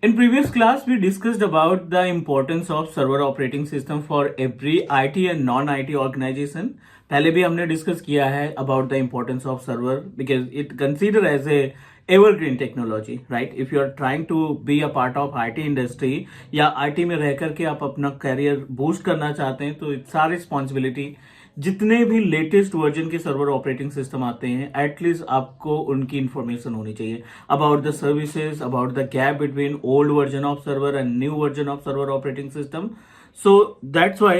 In previous class, we discussed about the importance of server operating system for every IT and non-IT organization. पहले भी हमने discuss किया है about the importance of server because it considered as a evergreen technology, right? If you are trying to be a part of IT industry या IT में रह करके आप अपना करियर बूस्ट करना चाहते हैं तो इट्स आवर रिस्पॉन्सिबिलिटी जितने भी लेटेस्ट वर्जन के सर्वर ऑपरेटिंग सिस्टम आते हैं एटलीस्ट आपको उनकी इंफॉर्मेशन होनी चाहिए about the services about the gap between old version of server and new version of server operating system. So that's why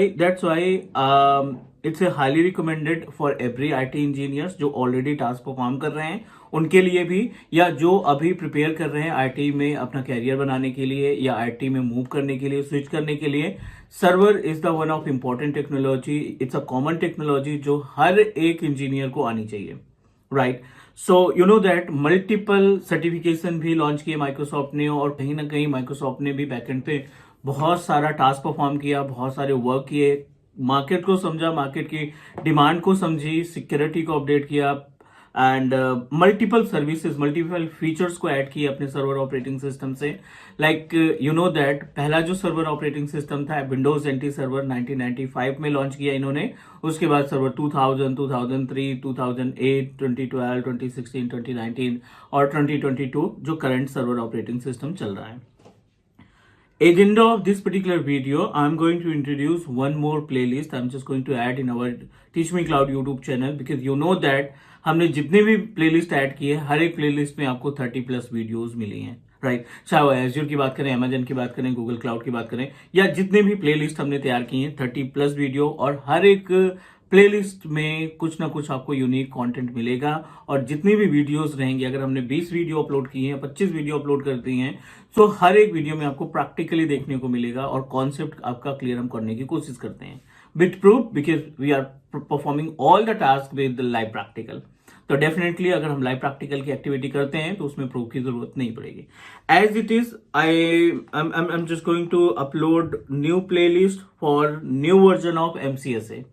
it's a highly recommended for every IT engineers जो already task perform कर रहे हैं उनके लिए भी या जो अभी प्रिपेयर कर रहे हैं आईटी में अपना कैरियर बनाने के लिए या आईटी में मूव करने के लिए स्विच करने के लिए. Server is the one of important technology. It's a common technology जो हर एक इंजीनियर को आनी चाहिए, right? So you know that multiple certification भी लॉन्च किए माइक्रोसॉफ्ट ने और कहीं ना कहीं माइक्रोसॉफ्ट ने भी बैकएंड पे बहुत सारा टास्क परफॉर्म किया, बहुत सारे वर्क किए, मार्केट को समझा, मार्केट की डिमांड को समझी, सिक्योरिटी को अपडेट किया and multiple services multiple features को ऐड किए अपने सर्वर ऑपरेटिंग सिस्टम से. लाइक यू नो दैट पहला जो सर्वर ऑपरेटिंग सिस्टम था विंडोज एनटी सर्वर 1995 में लॉन्च किया इन्होंने. उसके बाद सर्वर 2000, 2003, 2008, 2012, 2016, 2019 और 2022 जो करंट सर्वर ऑपरेटिंग सिस्टम चल रहा है. Agenda of this particular video, I'm going to introduce one more playlist. I'm just going to add in our Teach Me Cloud YouTube channel because you know that हमने जितने भी playlist add किए हर एक playlist में आपको 30+ videos मिली हैं, right? चाहे वो एज्योर की बात करें, अमेजन की बात करें, गूगल क्लाउड की बात करें या जितने भी प्लेलिस्ट हमने तैयार किए हैं 30+ वीडियो और हर एक प्लेलिस्ट में कुछ ना कुछ आपको यूनिक कंटेंट मिलेगा. और जितनी भी वीडियोस रहेंगी अगर हमने 20 वीडियो अपलोड की हैं, 25 वीडियो अपलोड कर दी हैं तो हर एक वीडियो में आपको प्रैक्टिकली देखने को मिलेगा और कॉन्सेप्ट आपका क्लियर हम करने की कोशिश करते हैं with proof because we are performing all the task with live practical. तो डेफिनेटली अगर हम लाइव प्रैक्टिकल की एक्टिविटी करते हैं तो उसमें प्रूफ की जरूरत नहीं पड़ेगी. As it is I am just going to upload new playlist for new version of MCSA.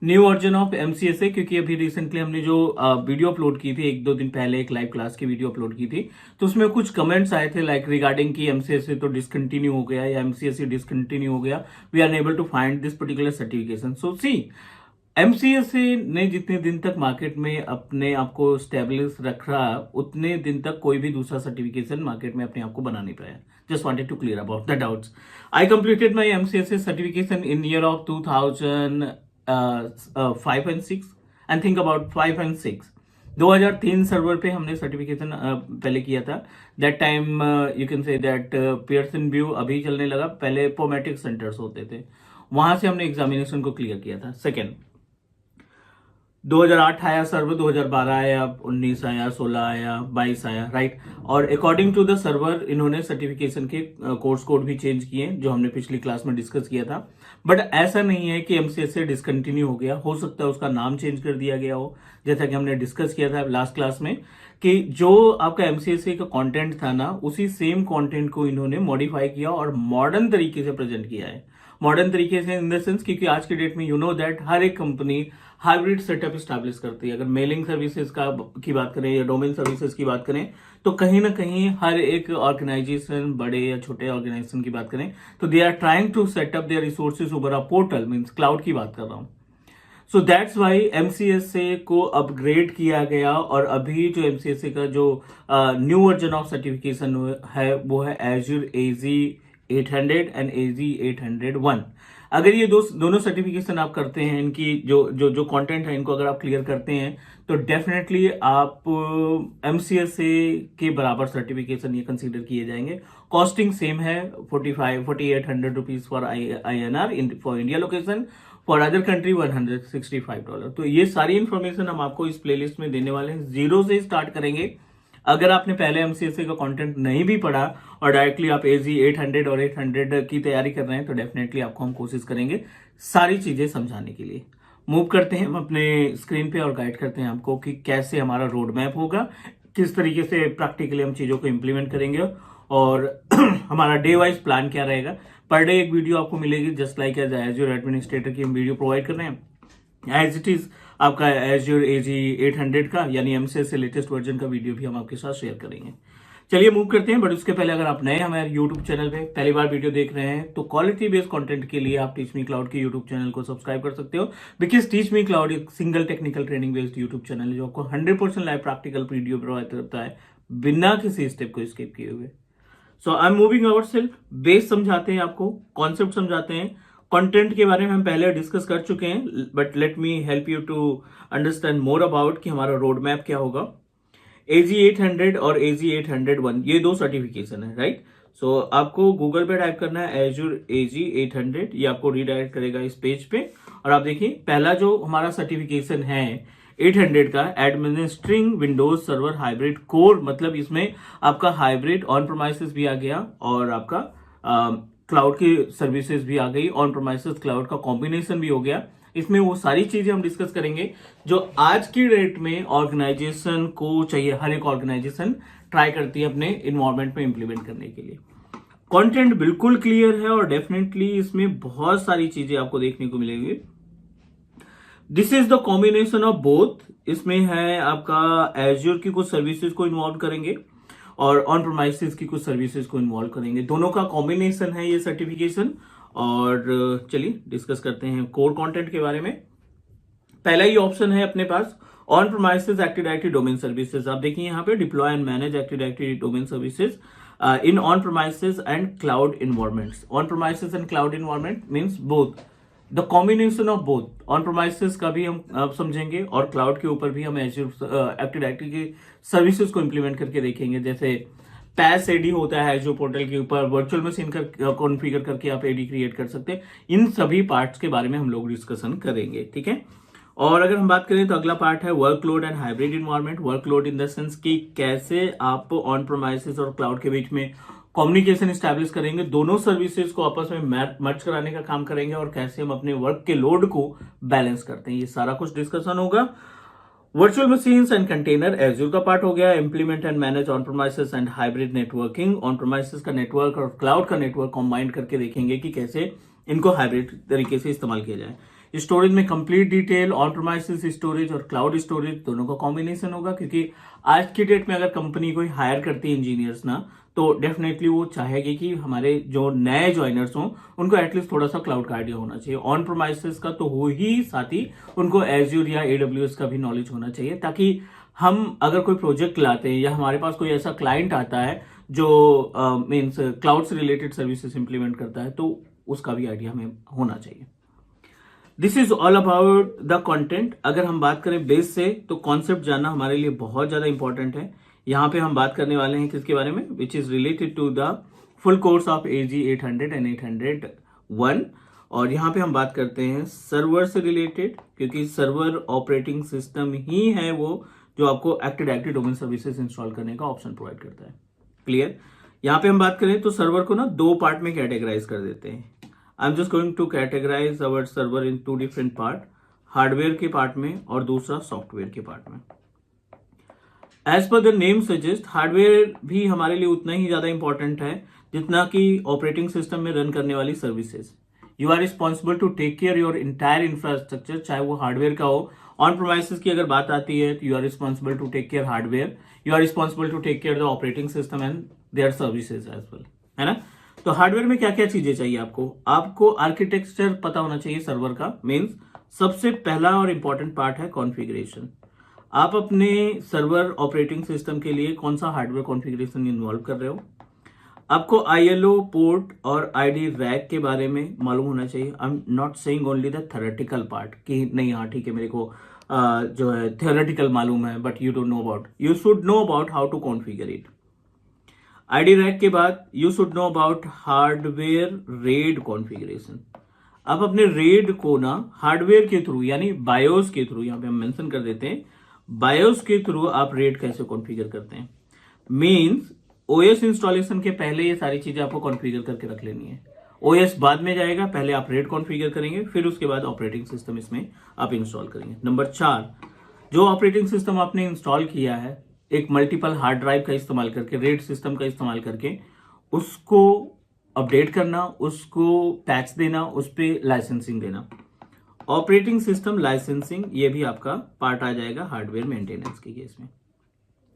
New version of MCSA क्योंकि अभी रिसेंटली हमने जो वीडियो अपलोड की थी 1-2 दिन पहले एक लाइव क्लास की वीडियो अपलोड की थी तो उसमें कुछ कमेंट्स आए थे लाइक रिगार्डिंग कि एमसीएसए तो डिसकंटिन्यू हो गया या एमसीएसए डिसकंटिन्यू हो गया, we are able to find this particular certification. So see MCSA ने जितने दिन तक मार्केट में अपने आप को स्टेब्लिश रखा उतने दिन तक कोई भी दूसरा सर्टिफिकेशन मार्केट में अपने आप को बना नहीं पाया. Just wanted to clear about the doubts. I completed my MCSA certification in year of 2005 and 6 and think about 5 and 6. 2003 server पे हमने सर्टिफिकेशन पहले किया था. That time you can say that Pearson view अभी चलने लगा, पहले पोमेटिक सेंटर्स होते थे, वहां से हमने एग्जामिनेशन को क्लियर किया था. सेकेंड 2008 आया सर्वर, 2012 आया, 19 आया, 16 आया, 22 आया, राइट? और अकॉर्डिंग टू द सर्वर इन्होंने सर्टिफिकेशन के कोर्स कोड भी चेंज किए जो हमने पिछली क्लास में डिस्कस किया था. बट ऐसा नहीं है कि एमसीएसए डिसकंटिन्यू हो गया, हो सकता है उसका नाम चेंज कर दिया गया हो जैसा कि हमने डिस्कस किया था लास्ट क्लास में कि जो आपका एमसीएसए का कंटेंट था ना उसी सेम कंटेंट को इन्होंने मॉडिफाई किया और मॉडर्न तरीके से प्रेजेंट किया है. मॉडर्न तरीके से इन द सेंस क्योंकि आज के डेट में यू नो दैट हर एक कंपनी हाइब्रिड सेटअप स्टैब्लिश करती है. अगर मेलिंग सर्विसेज की बात करें या डोमेन सर्विसेज की बात करें तो कहीं ना कहीं हर एक ऑर्गेनाइजेशन, बड़े या छोटे ऑर्गेनाइजेशन की बात करें तो they are trying to setup their resources over a portal, means cloud की बात कर रहा हूं. सो दैट्स वाई एमसीएसए को अपग्रेड किया गया और अभी जो एमसीएसए का जो न्यू वर्जन ऑफ सर्टिफिकेशन है वो है एज्योर एजी 800 एंड एजी 801. अगर ये दोनों सर्टिफिकेशन आप करते हैं, इनकी जो कंटेंट है इनको अगर आप क्लियर करते हैं तो डेफिनेटली आप एमसीएसए के बराबर सर्टिफिकेशन ये कंसीडर किए जाएंगे. कॉस्टिंग सेम है 4800 rupees for INR for India location, for other country $165. तो ये सारी इंफॉर्मेशन हम आपको इस प्लेलिस्ट में देने वाले हैं. जीरो से स्टार्ट करेंगे. अगर आपने पहले एमसीएसए का कंटेंट नहीं भी पढ़ा और डायरेक्टली आप एजी 800 और 800 की तैयारी कर रहे हैं तो डेफिनेटली आपको हम कोशिश करेंगे सारी चीजें समझाने के लिए. मूव करते हैं हम अपने स्क्रीन पे और गाइड करते हैं आपको कि कैसे हमारा रोड मैप होगा, किस तरीके से प्रैक्टिकली हम चीजों को इंप्लीमेंट करेंगे और हमारा डे वाइज प्लान क्या रहेगा. पर डे एक वीडियो आपको मिलेगी just like as azure administrator की हम वीडियो प्रोवाइड कर रहे हैं. एज इट इज आपका एज्योर एजी 800 का यानी एमसीएस से लेटेस्ट वर्जन का वीडियो भी हम आपके साथ शेयर करेंगे. चलिए मूव करते हैं, बट उसके पहले अगर आप नए हमारे यूट्यूब चैनल पे पहली बार वीडियो देख रहे हैं तो क्वालिटी बेस्ड कंटेंट के लिए आप टीच मी क्लाउड के यूट्यूब चैनल को सब्सक्राइब कर सकते हो, बिकॉज टीच मी क्लाउड एक single technical training based YouTube channel है जो आपको 100% लाइव प्रैक्टिकल वीडियो प्रोवाइड करता है बिना किसी स्टेप को स्किप किए हुए। So I am moving ourself, base समझाते हैं आपको, कॉन्सेप्ट समझाते हैं, कंटेंट के बारे में हम पहले डिस्कस कर चुके हैं, but let me help you to understand more about कि हमारा रोड मैप क्या होगा। AZ800 और AZ801 ये दो सर्टिफिकेशन है, राइट। सो आपको गूगल पे टाइप करना है Azure AZ800, ये आपको रीडायरेक्ट करेगा इस पेज पे। और आप देखिए पहला जो हमारा सर्टिफिकेशन है 800 का, administering Windows server hybrid core, मतलब इसमें आपका हाइब्रिड ऑन प्रोमाइसेस भी आ गया और आपका क्लाउड की सर्विसेज भी आ गई, ऑन प्रोमाइसेस क्लाउड का कॉम्बिनेशन भी हो गया। इसमें वो सारी चीजें हम डिस्कस करेंगे जो आज की डेट में ऑर्गेनाइजेशन को चाहिए, हर एक ऑर्गेनाइजेशन ट्राई करती है अपने इन्वायरमेंट में इंप्लीमेंट करने के लिए। कंटेंट बिल्कुल क्लियर है और डेफिनेटली इसमें बहुत सारी चीजें आपको देखने को मिलेंगी। This is the combination of both. इसमें है आपका एज्योर की कुछ सर्विसेज को इन्वॉल्व करेंगे और ऑन प्रोमाइसेस की कुछ सर्विसेज को इन्वॉल्व करेंगे, दोनों का कॉम्बिनेशन है ये सर्टिफिकेशन। और चलिए डिस्कस करते हैं कोर कंटेंट के बारे में। पहला ही ऑप्शन है अपने पास on premises active directory domain services. आप देखिए यहाँ पे deploy and manage active directory domain services in on premises and cloud environments. On premises and cloud environment means both, the combination of both. On premises का भी हम समझेंगे और cloud के ऊपर भी हम एज्योर एक्टिव डायरेक्टरी की सर्विसेज को इंप्लीमेंट करके देखेंगे। जैसे पैस एडी होता है एज्योर पोर्टल के ऊपर, वर्चुअल मशीन का कॉन्फ़िगर करके आप एडी क्रिएट कर सकते हैं। इन सभी पार्ट्स के बारे में हम लोग डिस्कशन करेंगे, ठीक है। और अगर हम बात करें तो अगला पार्ट है workload and hybrid environment. Workload in the sense कि कैसे आप ऑन प्रोमाइसेस और क्लाउड के बीच में कम्युनिकेशन स्टैब्लिश करेंगे, दोनों सर्विसेज को आपस में मर्ज कराने का काम करेंगे और कैसे हम अपने वर्क के लोड को बैलेंस करते हैं, ये सारा कुछ डिस्कशन होगा। Virtual machines and container Azure का पार्ट हो गया। Implement and manage on premises and hybrid networking. On premises का नेटवर्क और क्लाउड का नेटवर्क कंबाइन करके देखेंगे कि कैसे इनको हाइब्रिड तरीके से इस्तेमाल किया जाए। स्टोरेज में कंप्लीट डिटेल, ऑन प्रोमाइसेस स्टोरेज और क्लाउड स्टोरेज दोनों का कॉम्बिनेशन होगा, क्योंकि आज की डेट में अगर कंपनी कोई हायर करती है इंजीनियर्स ना, तो डेफिनेटली वो चाहेगी कि हमारे जो नए ज्वाइनर्स हों उनको एटलीस्ट थोड़ा सा क्लाउड का आइडिया होना चाहिए। ऑन प्रोमाइसेस का तो हो ही, साथ ही उनको एज्योर या AWS का भी नॉलेज होना चाहिए, ताकि हम अगर कोई प्रोजेक्ट लाते हैं या हमारे पास कोई ऐसा क्लाइंट आता है जो मीन्स क्लाउड से रिलेटेड सर्विसेज इंप्लीमेंट करता है, तो उसका भी आइडिया हमें होना चाहिए। This is all about the content. अगर हम बात करें बेस से, तो कॉन्सेप्ट जानना हमारे लिए बहुत ज्यादा इंपॉर्टेंट है। यहाँ पे हम बात करने वाले हैं किसके बारे में, which is related to the full course of AZ800 and 801। और यहाँ पे हम बात करते हैं सर्वर से रिलेटेड, क्योंकि सर्वर ऑपरेटिंग सिस्टम ही है वो जो आपको active directory domain services install करने का ऑप्शन प्रोवाइड करता है। क्लियर। यहाँ पे हम बात करें तो सर्वर को ना दो पार्ट में कैटेगराइज कर देते हैं। I am just going to categorize our server into different part, hardware के पार्ट में और दूसरा सॉफ्टवेयर के पार्ट में। As per the name suggest, hardware भी हमारे लिए उतना ही ज्यादा इंपॉर्टेंट है जितना कि ऑपरेटिंग सिस्टम में रन करने वाली services. You are responsible to take care your entire infrastructure, चाहे वो हार्डवेयर का हो। ऑन प्रोमाइसेस की अगर बात आती है तो you are responsible to take care hardware, you are responsible to take care the operating system and their services as well, है ना। तो हार्डवेयर में क्या क्या चीजें चाहिए आपको आर्किटेक्चर पता होना चाहिए सर्वर का। मीन्स सबसे पहला और इंपॉर्टेंट पार्ट है कॉन्फ़िगरेशन। आप अपने सर्वर ऑपरेटिंग सिस्टम के लिए कौन सा हार्डवेयर कॉन्फ़िगरेशन इन्वॉल्व कर रहे हो। आपको ILO पोर्ट और ID रैक के बारे में मालूम होना चाहिए। I am not saying only the theoretical part कि नहीं, हाँ ठीक है मेरे को जो है थ्योरेटिकल मालूम है, but you don't know about, you should know about how to configure it. ID rack के बाद you should know about hardware raid configuration. आप अपने रेड को ना हार्डवेयर के थ्रू यानी बायोस के थ्रू, यहाँ पे हम मेंशन कर देते हैं, बायोस के थ्रू आप रेड कैसे कॉन्फ़िगर करते हैं। मींस OS इंस्टॉलेशन के पहले ये सारी चीजें आपको कॉन्फ़िगर करके रख लेनी है। OS बाद में जाएगा, पहले आप रेड कॉन्फ़िगर करेंगे, फिर उसके बाद ऑपरेटिंग सिस्टम इसमें आप इंस्टॉल करेंगे। नंबर 4, जो ऑपरेटिंग सिस्टम आपने इंस्टॉल किया है एक मल्टीपल हार्ड ड्राइव का इस्तेमाल करके, रेड सिस्टम का इस्तेमाल करके, उसको अपडेट करना, उसको पैच देना, उस पर लाइसेंसिंग देना। ऑपरेटिंग सिस्टम लाइसेंसिंग ये भी आपका पार्ट आ जाएगा हार्डवेयर मेंटेनेंस के केस में।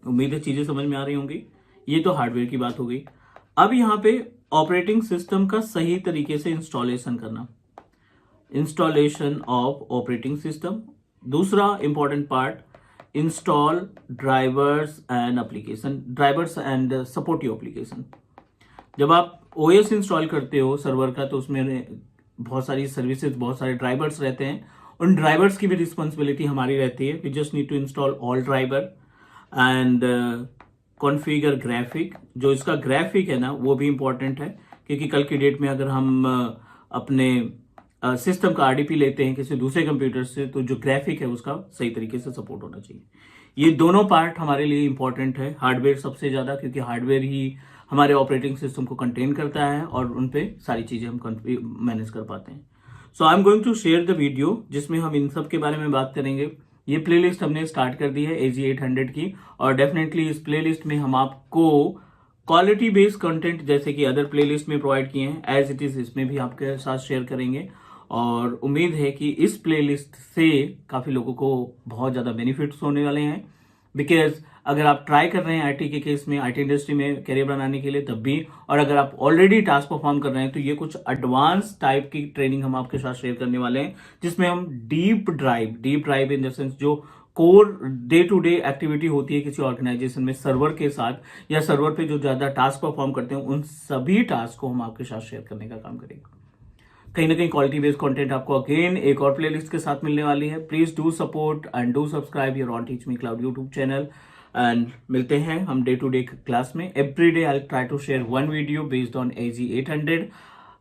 उम्मीद है चीजें समझ में आ रही होंगी। ये तो हार्डवेयर की बात हो गई। अब यहाँ पे ऑपरेटिंग सिस्टम का सही तरीके से इंस्टॉलेशन करना, इंस्टॉलेशन ऑफ ऑपरेटिंग सिस्टम। दूसरा important part, install drivers and application, drivers and supportive application. जब आप ओएस इंस्टॉल करते हो सर्वर का, तो उसमें बहुत सारी सर्विसेज, बहुत सारे ड्राइवर्स रहते हैं। उन ड्राइवर्स की भी रिस्पॉन्सिबिलिटी हमारी रहती है। We just need to install all driver and configure graphic. जो इसका ग्राफिक है ना, वो भी इंपॉर्टेंट है, क्योंकि कल की डेट में अगर हम अपने सिस्टम का आरडीपी लेते हैं किसी दूसरे कंप्यूटर से, तो जो ग्राफिक है उसका सही तरीके से सपोर्ट होना चाहिए। ये दोनों पार्ट हमारे लिए इंपॉर्टेंट है, हार्डवेयर सबसे ज़्यादा, क्योंकि हार्डवेयर ही हमारे ऑपरेटिंग सिस्टम को कंटेन करता है और उन पे सारी चीज़ें हम मैनेज कर पाते हैं। So I am going to share the video जिसमें हम इन सब के बारे में बात करेंगे। ये प्लेलिस्ट हमने स्टार्ट कर दी है AG800 की, और डेफिनेटली इस प्लेलिस्ट में हम आपको क्वालिटी बेस्ड कंटेंट जैसे कि अदर प्लेलिस्ट में प्रोवाइड किए हैं, एज इट इज इसमें भी आपके साथ शेयर करेंगे। और उम्मीद है कि इस प्लेलिस्ट से काफ़ी लोगों को बहुत ज़्यादा बेनिफिट्स होने वाले हैं। बिकॉज अगर आप ट्राई कर रहे हैं आईटी के केस में, आईटी इंडस्ट्री में करियर बनाने के लिए, तब भी, और अगर आप ऑलरेडी टास्क परफॉर्म कर रहे हैं, तो ये कुछ एडवांस टाइप की ट्रेनिंग हम आपके साथ शेयर करने वाले हैं, जिसमें हम deep drive in the sense जो core day to day activity होती है किसी ऑर्गेनाइजेशन में सर्वर के साथ, या सर्वर पे जो ज़्यादा टास्क परफॉर्म करते हैं, उन सभी टास्क को हम आपके साथ शेयर करने का काम करेंगे। कहीं ना कहीं क्वालिटी बेस्ड कंटेंट आपको अगेन एक और प्लेलिस्ट के साथ मिलने वाली है। Please do support and do subscribe your on teach me cloud YouTube channel. And मिलते हैं हम डे टू डे क्लास में। Every day I try to share one video based on AG800।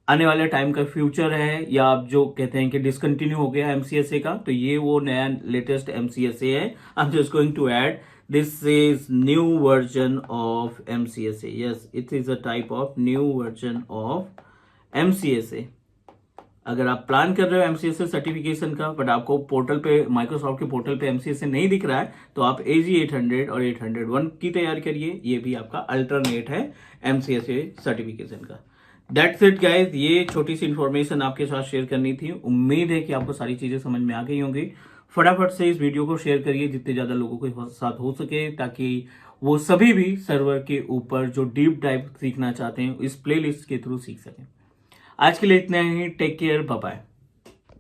आने वाले टाइम का फ्यूचर है, या आप जो कहते हैं कि डिसकंटिन्यू हो गया MCSA का, तो ये वो नया लेटेस्ट MCSA है। I am just going to add this is new version of MCSA। Yes, it is a type of new version of MCSA। अगर आप प्लान कर रहे हो MCSA सर्टिफिकेशन का, बट आपको पोर्टल पे, माइक्रोसॉफ्ट के पोर्टल पे MCSA नहीं दिख रहा है, तो आप AG800 और 801 की तैयारी करिए। ये भी आपका अल्टरनेट है MCSA सर्टिफिकेशन का। दैट्स इट गाइज, ये छोटी सी इंफॉर्मेशन आपके साथ शेयर करनी थी। उम्मीद है कि आपको सारी चीजें समझ में आ गई होंगी। फटाफट से इस वीडियो को शेयर करिए जितने ज्यादा लोगों के साथ हो सके, ताकि वो सभी भी सर्वर के ऊपर जो डीप डाइव सीखना चाहते हैं इस प्लेलिस्ट के थ्रू सीख सकें। आज के लिए इतना ही। Take care, bye bye.